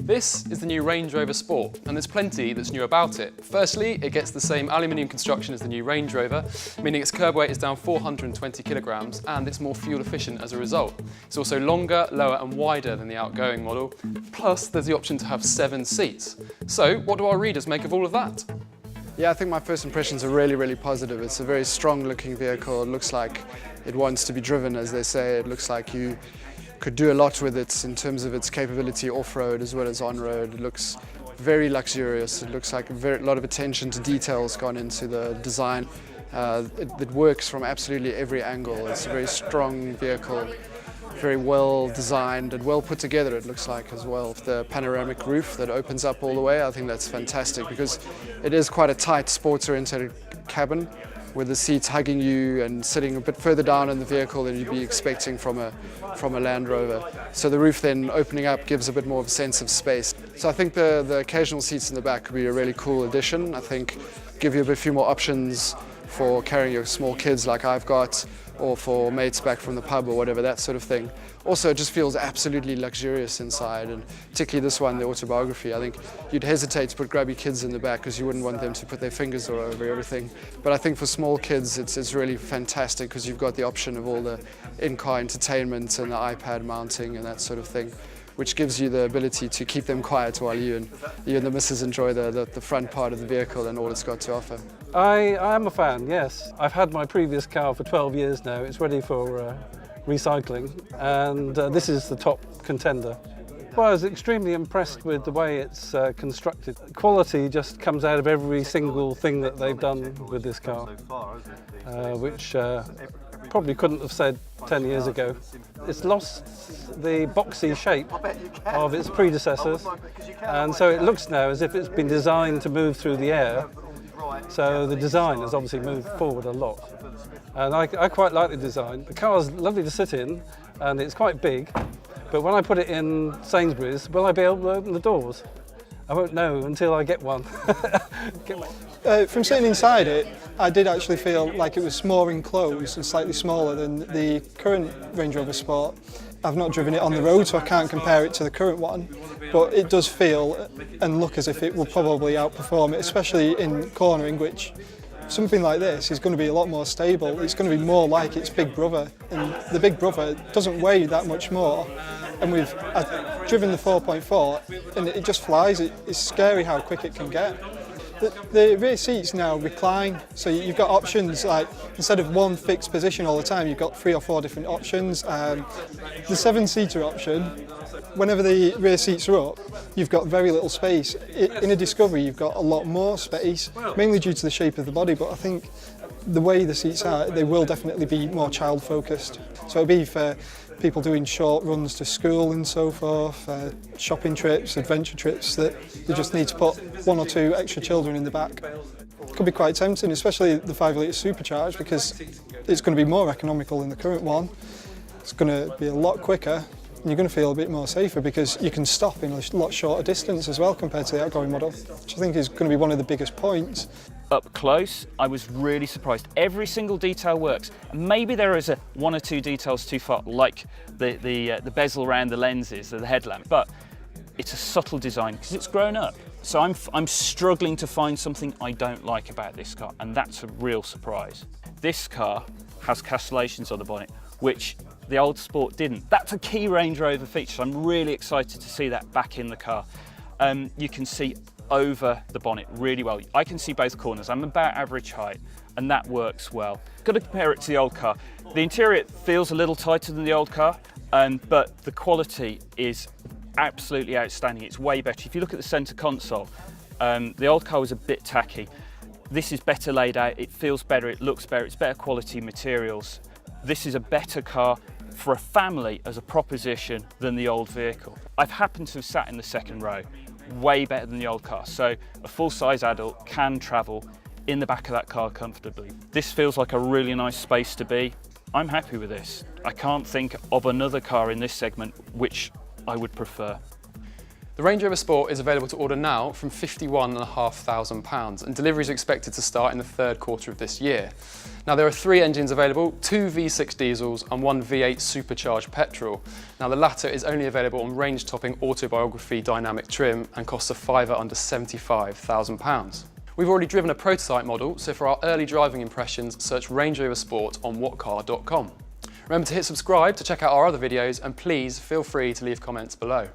This is the new Range Rover Sport, and there's plenty that's new about it. Firstly, it gets the same aluminium construction as the new Range Rover, meaning its curb weight is down 420 kilograms and it's more fuel efficient as a result. It's also longer, lower and wider than the outgoing model, plus there's the option to have 7 seats. So what do our readers make of all of that? Yeah, I think my first impressions are really positive. It's a very strong looking vehicle. It looks like it wants to be driven, as they say. It looks like you could do a lot with it in terms of its capability off-road as well as on-road. It looks very luxurious. It looks like a lot of attention to details gone into the design. It works from absolutely every angle. It's a very strong vehicle, very well designed and well put together, it looks like, as well. The panoramic roof that opens up all the way, I think that's fantastic because it is quite a tight sports-oriented cabin with the seats hugging you and sitting a bit further down in the vehicle than you'd be expecting from a Land Rover. So the roof then opening up gives a bit more of a sense of space. So I think the occasional seats in the back could be a really cool addition. I think give you a few more options for carrying your small kids like I've got, or for mates back from the pub or whatever, that sort of thing. Also, it just feels absolutely luxurious inside, and particularly this one, the autobiography. I think you'd hesitate to put grubby kids in the back because you wouldn't want them to put their fingers all over everything. But I think for small kids, it's really fantastic because you've got the option of all the in-car entertainment and the iPad mounting and that sort of thing, which gives you the ability to keep them quiet while you and the missus enjoy the front part of the vehicle and all it's got to offer. I am a fan, yes. I've had my previous car for 12 years now. It's ready for recycling, and this is the top contender. Well, I was extremely impressed with the way it's constructed. Quality just comes out of every single thing that they've done with this car, which probably couldn't have said 10 years ago. It's lost the boxy shape of its predecessors, and so it looks now as if it's been designed to move through the air. So the design has obviously moved forward a lot. And I quite like the design. The car's lovely to sit in and it's quite big, but when I put it in Sainsbury's, will I be able to open the doors? I won't know until I get one. From sitting inside it, I did actually feel like it was more enclosed and slightly smaller than the current Range Rover Sport. I've not driven it on the road, so I can't compare it to the current one, but it does feel and look as if it will probably outperform it, especially in cornering, which something like this is going to be a lot more stable. It's going to be more like its big brother, and the big brother doesn't weigh that much more. And I've driven the 4.4 and it just flies. It's scary how quick it can get. The rear seats now recline, so you've got options like instead of one fixed position all the time, you've got 3 or 4 different options. The 7-seater option, whenever the rear seats are up, you've got very little space. In a Discovery, you've got a lot more space, mainly due to the shape of the body, but I think the way the seats are, they will definitely be more child-focused. So it'll be for people doing short runs to school and so forth, shopping trips, adventure trips, that they just need to put 1 or 2 extra children in the back. It could be quite tempting, especially the 5-litre supercharged, because it's going to be more economical than the current one. It's going to be a lot quicker, and you're going to feel a bit more safer because you can stop in a lot shorter distance as well compared to the outgoing model, which I think is going to be one of the biggest points. Up close, I was really surprised. Every single detail works. Maybe there is 1 or 2 details too far, like the bezel around the lenses, the headlamp, but it's a subtle design because it's grown up. So I'm struggling to find something I don't like about this car, and that's a real surprise. This car has castellations on the bonnet, which the old Sport didn't. That's a key Range Rover feature, so I'm really excited to see that back in the car. You can see over the bonnet really well. I can see both corners. I'm about average height and that works well. Got to compare it to the old car. The interior feels a little tighter than the old car, but the quality is absolutely outstanding. It's way better. If you look at the center console, the old car was a bit tacky. This is better laid out, it feels better, it looks better, it's better quality materials. This is a better car for a family as a proposition than the old vehicle. I've happened to have sat in the second row, way better than the old car, so a full-size adult can travel in the back of that car comfortably. This feels like a really nice space to be. I'm happy with this. I can't think of another car in this segment which I would prefer. The Range Rover Sport is available to order now from £51,500 and delivery is expected to start in the third quarter of this year. Now there are 3 engines available, 2 V6 diesels and 1 V8 supercharged petrol. Now the latter is only available on range-topping autobiography dynamic trim and costs a fiver under £75,000. We've already driven a prototype model, so for our early driving impressions, search Range Rover Sport on whatcar.com. Remember to hit subscribe to check out our other videos and please feel free to leave comments below.